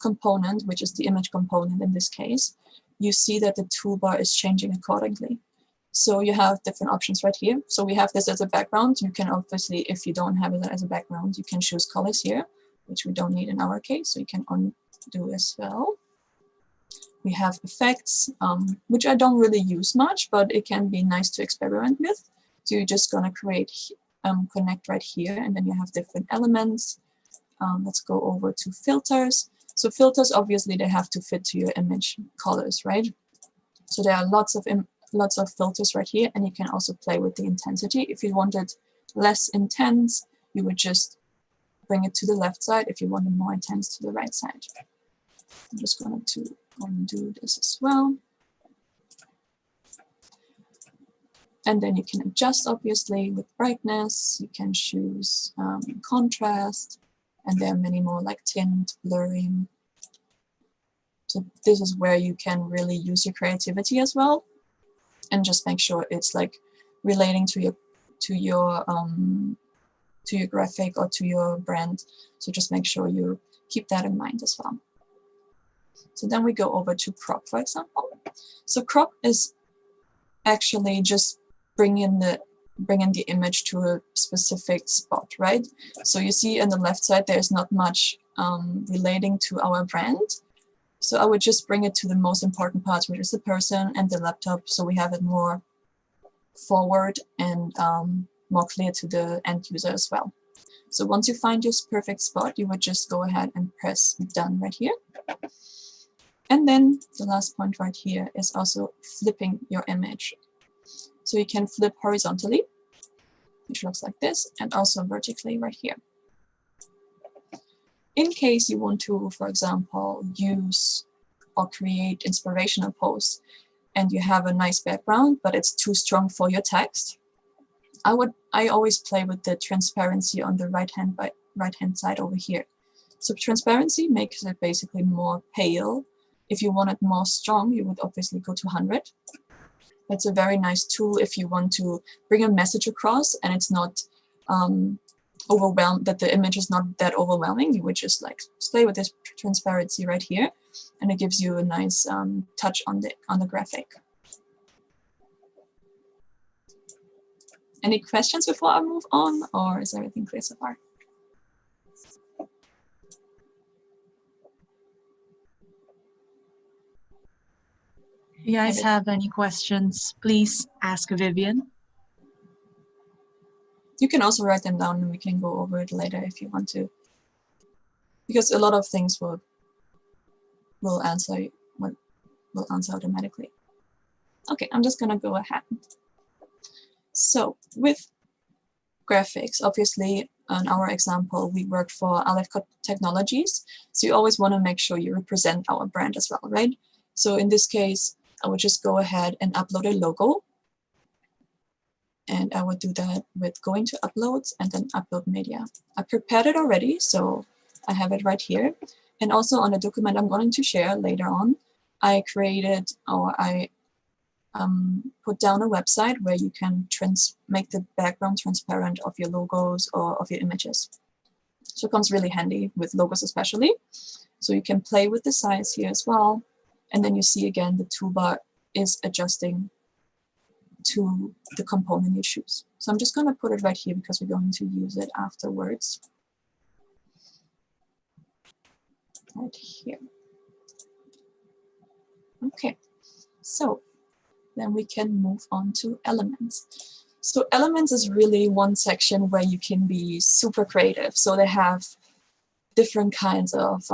component, which is the image component in this case, you see that the toolbar is changing accordingly. So you have different options right here. So we have this as a background. You can obviously, if you don't have it as a background, you can choose colors here, which we don't need in our case, so you can undo as well. We have effects, which I don't really use much, but it can be nice to experiment with. So you're just gonna create, connect right here, and then you have different elements. Let's go over to filters. So filters, obviously, they have to fit to your image colors, right? So there are lots of filters right here, and you can also play with the intensity. If you wanted less intense, you would just bring it to the left side. If you wanted more intense, to the right side. I'm just going to undo this as well. And then you can adjust, obviously, with brightness. You can choose contrast, and there are many more like tint, blurring. So this is where you can really use your creativity as well, and just make sure it's like relating to your graphic or to your brand. So just make sure you keep that in mind as well. So then we go over to crop, for example. So crop is actually just bringing the image to a specific spot, right? So you see on the left side, there's not much relating to our brand. So I would just bring it to the most important parts, which is the person and the laptop, so we have it more forward and more clear to the end user as well. So once you find your perfect spot, you would just go ahead and press done right here. And then the last point right here is also flipping your image. So you can flip horizontally, which looks like this, and also vertically right here. In case you want to, for example, use or create inspirational posts and you have a nice background, but it's too strong for your text, I always play with the transparency on the right hand side over here. So transparency makes it basically more pale. If you want it more strong, you would obviously go to 100. It's a very nice tool if you want to bring a message across and it's not overwhelmed, that the image is not that overwhelming. You would just like play with this transparency right here, and it gives you a nice touch on the graphic. Any questions before I move on, or is everything clear so far? If you guys have any questions, please ask Vivian. You can also write them down and we can go over it later if you want to, because a lot of things will answer automatically. Okay, I'm just gonna go ahead. So with graphics, obviously in our example, we worked for Aleph Technologies. So you always want to make sure you represent our brand as well, right? So in this case, I would just go ahead and upload a logo. And I would do that with going to uploads and then upload media. I prepared it already, so I have it right here. And also on the document I'm going to share later on, I created, or I put down a website where you can make the background transparent of your logos or of your images. So it comes really handy with logos especially. So you can play with the size here as well. And then you see again, the toolbar is adjusting to the component you choose. So I'm just going to put it right here because we're going to use it afterwards. Right here. Okay, so then we can move on to elements. So elements is really one section where you can be super creative. So they have different kinds of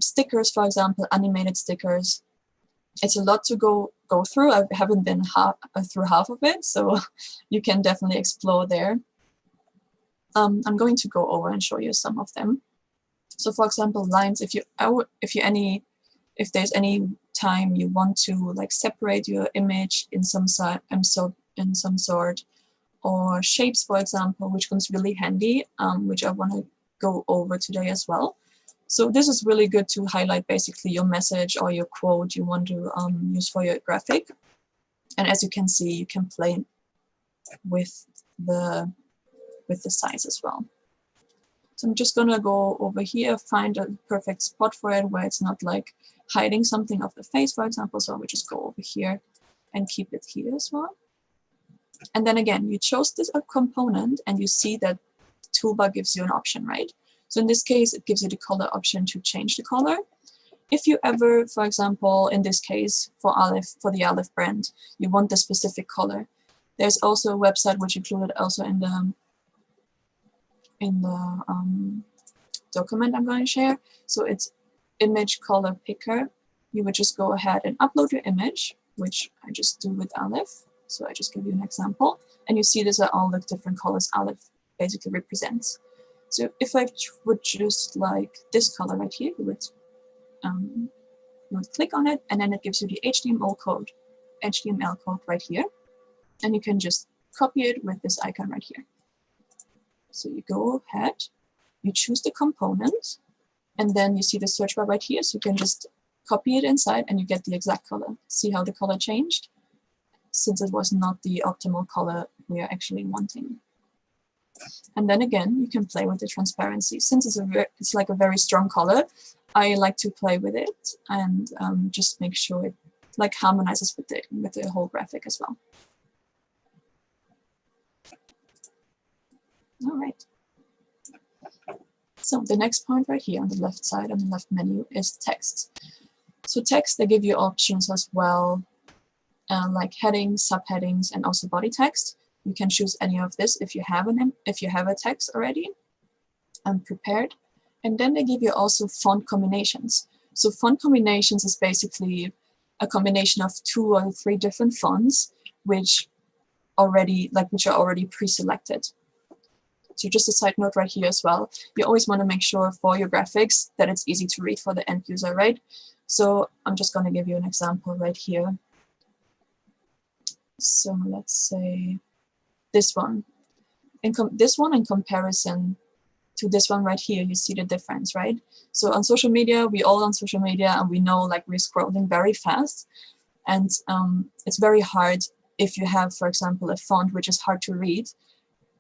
stickers, for example, animated stickers. It's a lot to go through. I haven't been through half of it, so you can definitely explore there. I'm going to go over and show you some of them. So for example, lines, if there's any time you want to like separate your image in some sort, or shapes, for example, which comes really handy, which I want to go over today as well. So this is really good to highlight basically your message or your quote you want to use for your graphic. And as you can see, you can play with the size as well. So I'm just gonna go over here, find a perfect spot for it where it's not like hiding something of the face, for example. So I would just go over here and keep it here as well. And then again, you chose this component and you see that the toolbar gives you an option, right? So in this case, it gives you the color option to change the color. If you ever, for example, in this case, for the Aleph brand, you want the specific color, there's also a website which included also in the document I'm going to share. So it's image color picker. You would just go ahead and upload your image, which I just do with Aleph. So I just give you an example, and you see these are all the different colors Aleph basically represents. So if I would just like this color right here, you would click on it, and then it gives you the HTML code right here, and you can just copy it with this icon right here. So you go ahead, you choose the component, and then you see the search bar right here, so you can just copy it inside and you get the exact color. See how the color changed? Since it was not the optimal color we are actually wanting. And then again, you can play with the transparency. Since it's like a very strong color, I like to play with it and just make sure it like harmonizes with the whole graphic as well. All right. So the next point right here on the left side, on the left menu, is text. So text, they give you options as well, like headings, subheadings, and also body text. You can choose any of this if you have a text already prepared. And then they give you also font combinations. So font combinations is basically a combination of 2 or 3 different fonts, which are already pre-selected. So just a side note right here as well, you always want to make sure for your graphics that it's easy to read for the end user, right? So I'm just going to give you an example right here. So let's say this one. This one in comparison to this one right here, you see the difference, right? So on social media, we all on social media, and we know like we're scrolling very fast. And it's very hard if you have, for example, a font which is hard to read,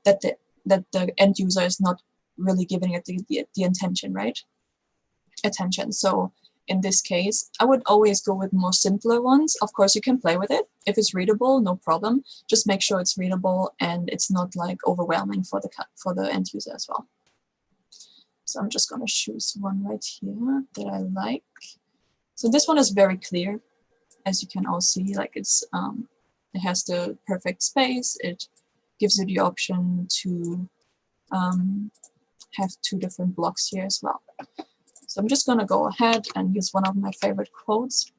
that the end user is not really giving it the attention, right? Attention. So in this case, I would always go with more simpler ones. Of course, you can play with it. If it's readable, no problem. Just make sure it's readable and it's not like overwhelming for the end user as well. So I'm just going to choose one right here that I like. So this one is very clear, as you can all see. Like it has the perfect space. It gives you the option to have 2 different blocks here as well. So I'm just going to go ahead and use one of my favorite quotes.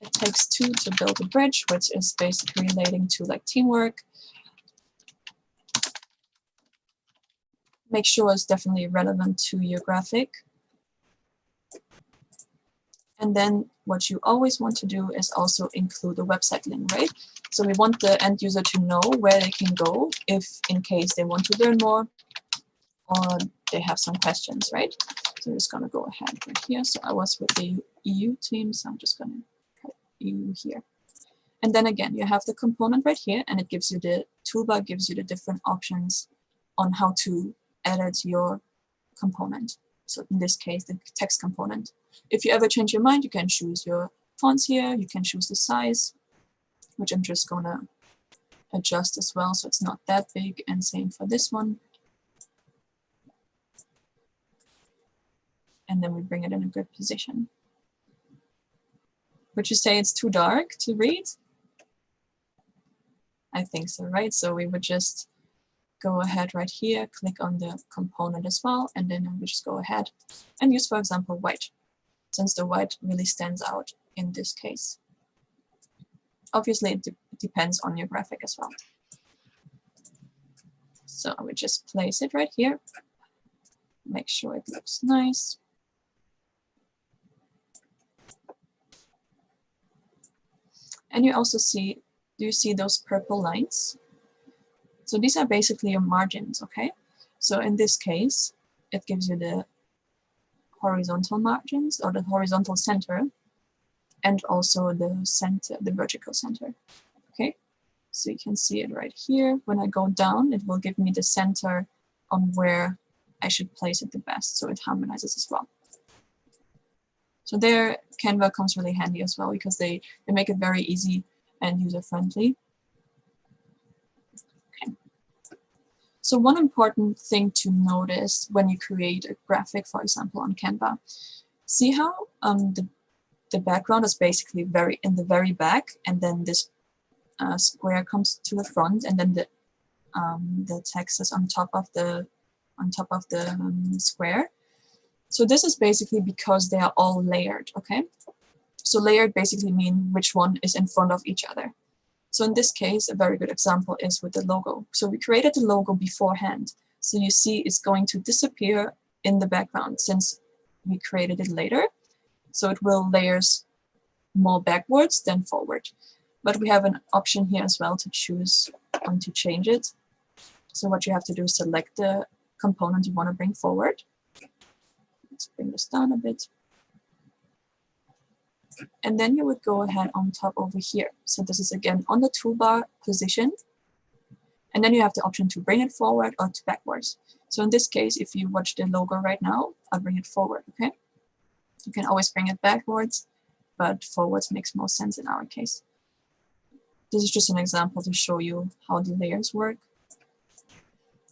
It takes 2 to build a bridge, which is basically relating to like teamwork. Make sure it's definitely relevant to your graphic. And then what you always want to do is also include a website link, right? So we want the end user to know where they can go if in case they want to learn more or they have some questions, right? So I'm just going to go ahead right here. So I was with the EU team, so I'm just going to put EU here. And then again, you have the component right here, and it gives you the toolbar, gives you the different options on how to edit your component. So in this case, the text component. If you ever change your mind, you can choose your fonts here. You can choose the size, which I'm just going to adjust as well, so it's not that big. And same for this one. And then we bring it in a good position. Would you say it's too dark to read? I think so, right? So we would just go ahead right here, click on the component as well, and then we just go ahead and use, for example, white, since the white really stands out in this case. Obviously, it depends on your graphic as well. So I would just place it right here, make sure it looks nice. And you also see, do you see those purple lines? So these are basically your margins, okay? So in this case, it gives you the horizontal margins or the horizontal center and also the center, the vertical center, okay? So you can see it right here. When I go down, it will give me the center on where I should place it the best, so it harmonizes as well. So there, Canva comes really handy as well, because they make it very easy and user-friendly. Okay. So one important thing to notice when you create a graphic, for example, on Canva, see how the background is basically in the very back, and then this square comes to the front, and then the text is on top of the square. So this is basically because they are all layered, okay? So layered basically mean which one is in front of each other. So in this case, a very good example is with the logo. So we created the logo beforehand. So you see it's going to disappear in the background since we created it later. So it will layers more backwards than forward. But we have an option here as well to choose when to change it. So what you have to do is select the component you want to bring forward. Let's bring this down a bit. And then you would go ahead on top over here. So this is again on the toolbar position. And then you have the option to bring it forward or to backwards. So in this case, if you watch the logo right now, I'll bring it forward, okay? You can always bring it backwards, but forwards makes more sense in our case. This is just an example to show you how the layers work.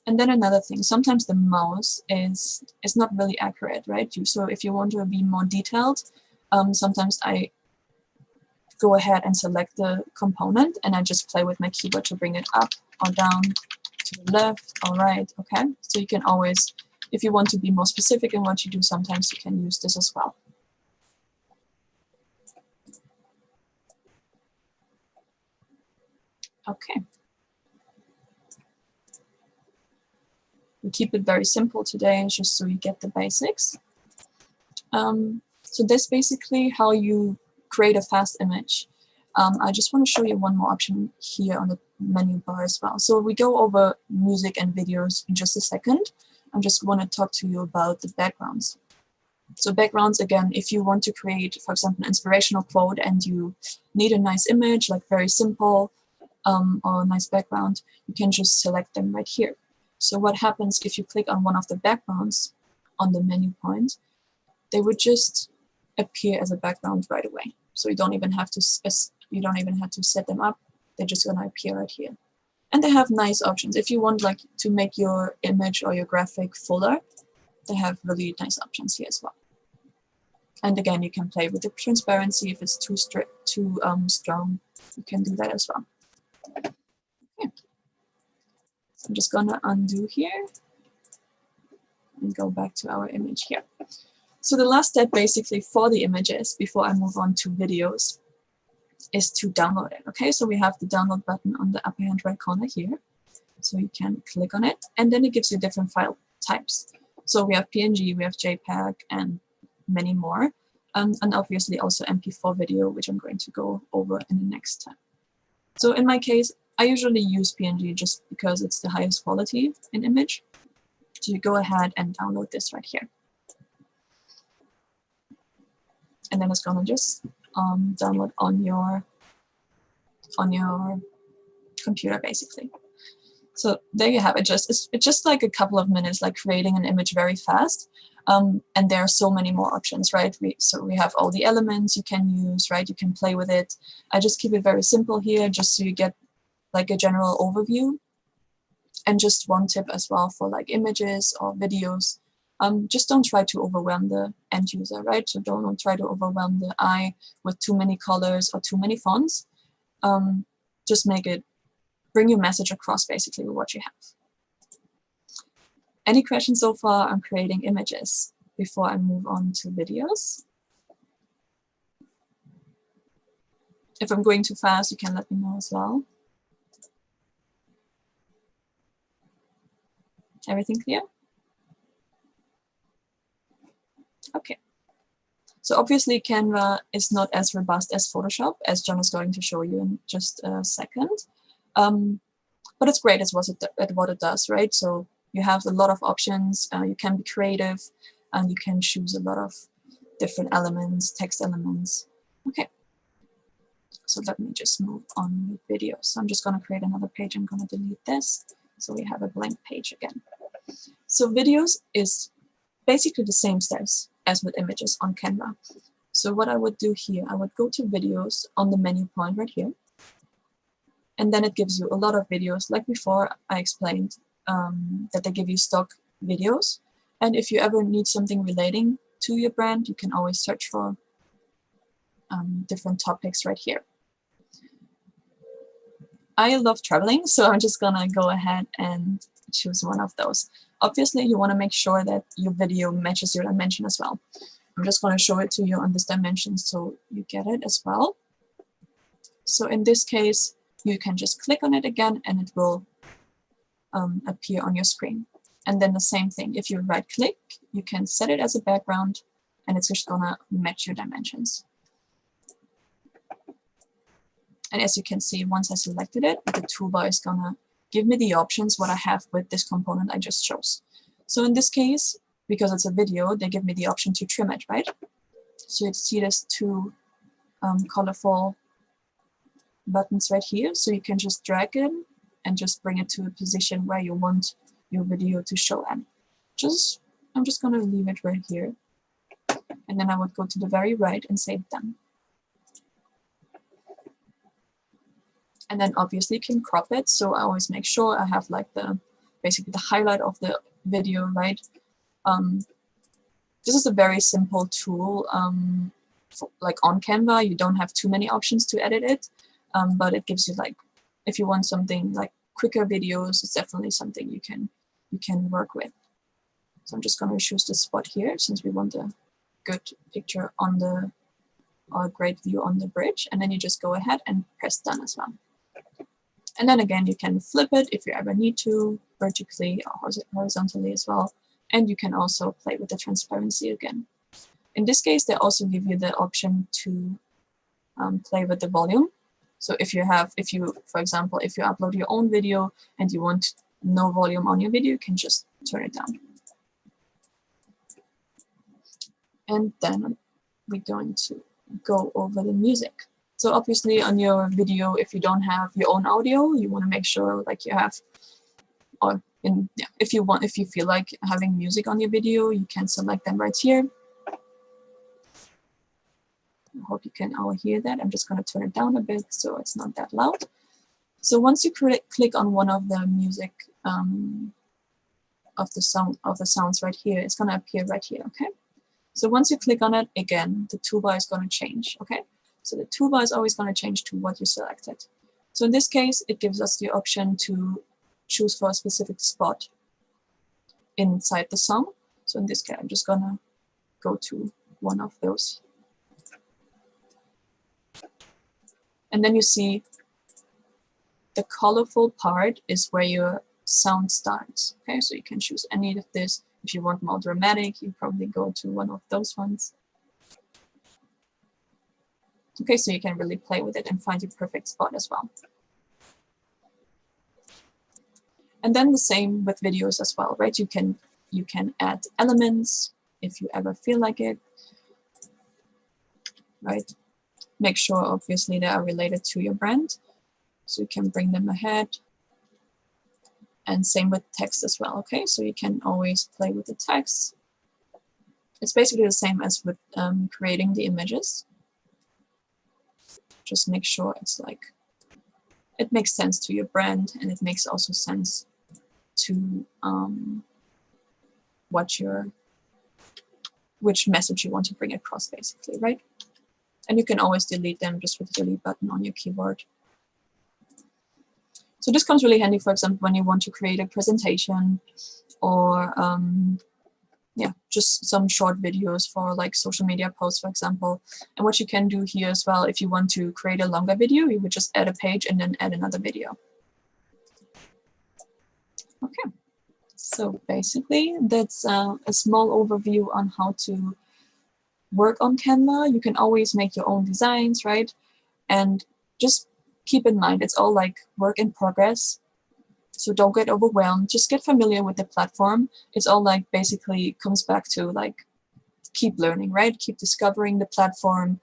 And then another thing, sometimes the mouse is not really accurate, right? So if you want to be more detailed, sometimes I go ahead and select the component and I just play with my keyboard to bring it up or down, to the left or right, okay? So you can always, if you want to be more specific in what you do, sometimes you can use this as well. Okay. We keep it very simple today, just so you get the basics. So that's basically how you create a fast image. I just want to show you one more option here on the menu bar as well. So we go over music and videos in just a second. I just want to talk to you about the backgrounds. So backgrounds, again, if you want to create, for example, an inspirational quote and you need a nice image, like very simple, or a nice background, you can just select them right here. So what happens if you click on one of the backgrounds on the menu point, they would just appear as a background right away. So you don't even have to set them up. They're just going to appear right here. And they have nice options. If you want like to make your image or your graphic fuller, they have really nice options here as well. And again, you can play with the transparency. If it's too strong, you can do that as well. Okay. So I'm just going to undo here and go back to our image here. So the last step basically for the images before I move on to videos is to download it. Okay, so we have the download button on the upper hand right corner here. So you can click on it and then it gives you different file types. So we have PNG, we have JPEG and many more. And obviously also MP4 video, which I'm going to go over in the next time. So in my case, I usually use PNG just because it's the highest quality in image. So you go ahead and download this right here. And then it's gonna just download on your computer basically. So there you have it. It's just like a couple of minutes, like creating an image very fast. And there are so many more options, right? So we have all the elements you can use, right? You can play with it. I just keep it very simple here, just so you get like a general overview. And just one tip as well for like images or videos. Just don't try to overwhelm the end user, right? So don't try to overwhelm the eye with too many colors or too many fonts. Just bring your message across basically with what you have. Any questions so far on creating images before I move on to videos? If I'm going too fast, you can let me know as well. Everything clear? Okay. So obviously Canva is not as robust as Photoshop, as John is going to show you in just a second. But it's great at what it does, right? So you have a lot of options, you can be creative, and you can choose a lot of different elements, text elements. Okay. So let me just move on with videos. So I'm just going to create another page. I'm going to delete this. So we have a blank page again. So videos is basically the same steps as with images on Canva. So what I would do here, I would go to videos on the menu point right here. And then it gives you a lot of videos. Like before, I explained that they give you stock videos. And if you ever need something relating to your brand, you can always search for different topics right here. I love traveling, so I'm just gonna go ahead and choose one of those. Obviously, you wanna make sure that your video matches your dimension as well. I'm just gonna show it to you on this dimension so you get it as well. So in this case, you can just click on it again and it will appear on your screen. And then the same thing, if you right click, you can set it as a background and it's just gonna match your dimensions. And as you can see, once I selected it, the toolbar is gonna give me the options what I have with this component I just chose. So in this case, because it's a video, they give me the option to trim it, right? So you see there's two colorful buttons right here. So you can just drag it and just bring it to a position where you want your video to show at. I'm just gonna leave it right here. And then I would go to the very right and say done. And then obviously you can crop it. So I always make sure I have like basically the highlight of the video, right? This is a very simple tool. Like on Canva, you don't have too many options to edit it, but it gives you like, if you want something like quicker videos, it's definitely something you can work with. So I'm just going to choose the spot here since we want a good picture on or a great view on the bridge, and then you just go ahead and press done as well. And then again, you can flip it if you ever need to, vertically or horizontally as well. And you can also play with the transparency again. In this case, they also give you the option to play with the volume. So if you, for example, if you upload your own video and you want no volume on your video, you can just turn it down. And then we're going to go over the music. So obviously on your video, if you don't have your own audio, you want to make sure like you have, if you feel like having music on your video, you can select them right here. I hope you can all hear that. I'm just going to turn it down a bit so it's not that loud. So once you click on one of the music of the sounds right here, it's going to appear right here, okay? So once you click on it, again, the toolbar is going to change, okay? So the toolbar is always going to change to what you selected. So in this case, it gives us the option to choose for a specific spot inside the song. So in this case, I'm just going to go to one of those. And then you see the colorful part is where your sound starts. Okay, so you can choose any of this. If you want more dramatic, you probably go to one of those ones. Okay, so you can really play with it and find your perfect spot as well. And then the same with videos as well, right? You can add elements if you ever feel like it, right? Make sure obviously they are related to your brand, so you can bring them ahead. And same with text as well, okay? So you can always play with the text. It's basically the same as with creating the images. Just make sure it's like, it makes sense to your brand, and it makes also sense to which message you want to bring across, basically, right? And you can always delete them just with the delete button on your keyboard. So this comes really handy, for example, when you want to create a presentation or just some short videos for like social media posts, for example. And what you can do here as well, if you want to create a longer video, you would just add a page and then add another video. Okay, so basically that's a small overview on how to work on Canva. You can always make your own designs, right? And just keep in mind, it's all like work in progress. So don't get overwhelmed, just get familiar with the platform. It's all like basically comes back to like keep learning, right? Keep discovering the platform.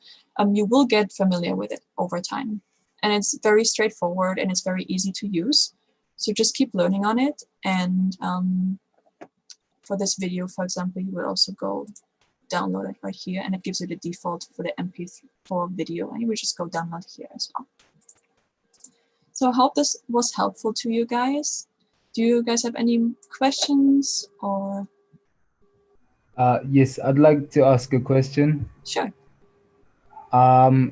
You will get familiar with it over time. And it's very straightforward and it's very easy to use. So just keep learning on it. And for this video, for example, you would also go download it right here, and it gives you the default for the MP4 video, and you would just go download here as well. So I hope this was helpful to you guys. Do you guys have any questions or? Yes, I'd like to ask a question. Sure.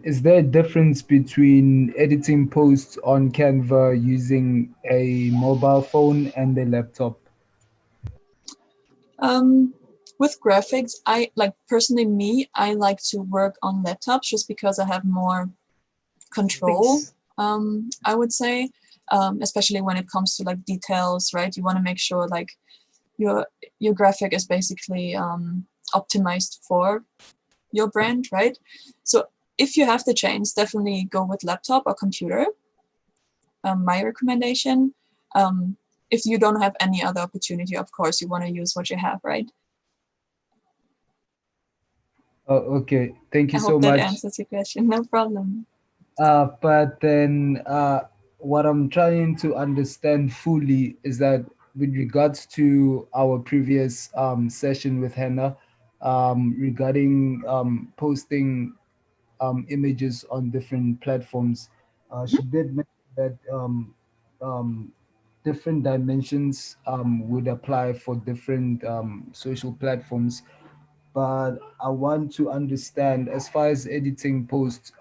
Is there a difference between editing posts on Canva using a mobile phone and a laptop? With graphics, I like to work on laptops just because I have more control. I would say, especially when it comes to like details, right? You want to make sure like your graphic is basically optimized for your brand, right? So if you have the chance, definitely go with laptop or computer. My recommendation. If you don't have any other opportunity, of course, you want to use what you have, right? Oh, okay. Thank you I so hope that much. answers your question. No problem. But then what I'm trying to understand fully is that with regards to our previous session with Hannah regarding posting images on different platforms, she did mention that different dimensions would apply for different social platforms. But I want to understand, as far as editing posts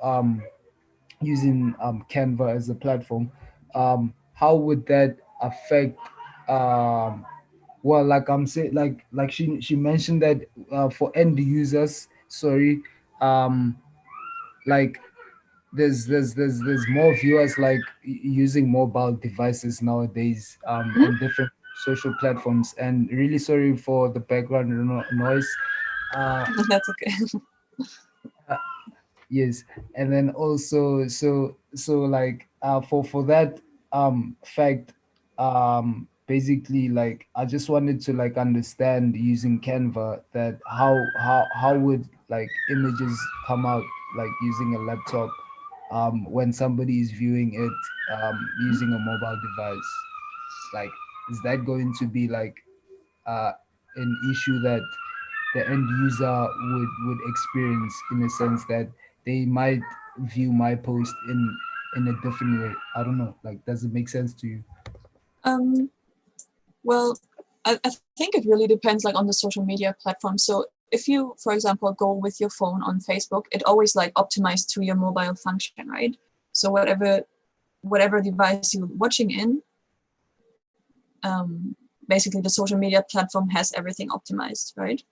using Canva as a platform, how would that affect well, like I'm saying, like she mentioned that for end users, sorry, like there's more viewers like using mobile devices nowadays on different social platforms. And really sorry for the background noise. That's okay. Yes, and then also like for that fact, basically like I just wanted to like understand using Canva that how would like images come out like using a laptop when somebody is viewing it using a mobile device. Like, is that going to be like an issue that the end user would experience, in a sense that they might view my post in a different way? I don't know, like, does it make sense to you? Well, I think it really depends like on the social media platform. So if you, for example, go with your phone on Facebook, it always like optimized to your mobile function, right? So whatever device you're watching in, basically the social media platform has everything optimized, right?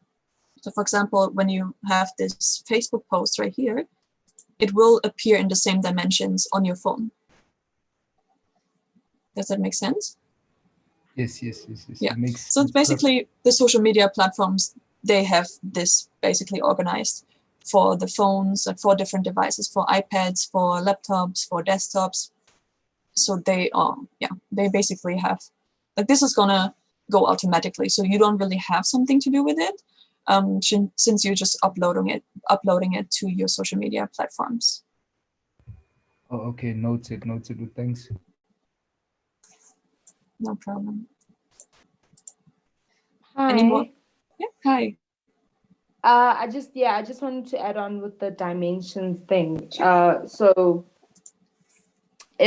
So for example, when you have this Facebook post right here, it will appear in the same dimensions on your phone. Does that make sense? Yes. Yeah. It makes So basically the social media platforms, they have this basically organized for the phones, like for different devices, for iPads, for laptops, for desktops. So they basically have, like, this is gonna go automatically. So you don't really have something to do with it, since you're just uploading it to your social media platforms. Oh, okay, noted. Thanks. No problem. Hi. Any more? Yeah, hi. I just wanted to add on with the dimensions thing. So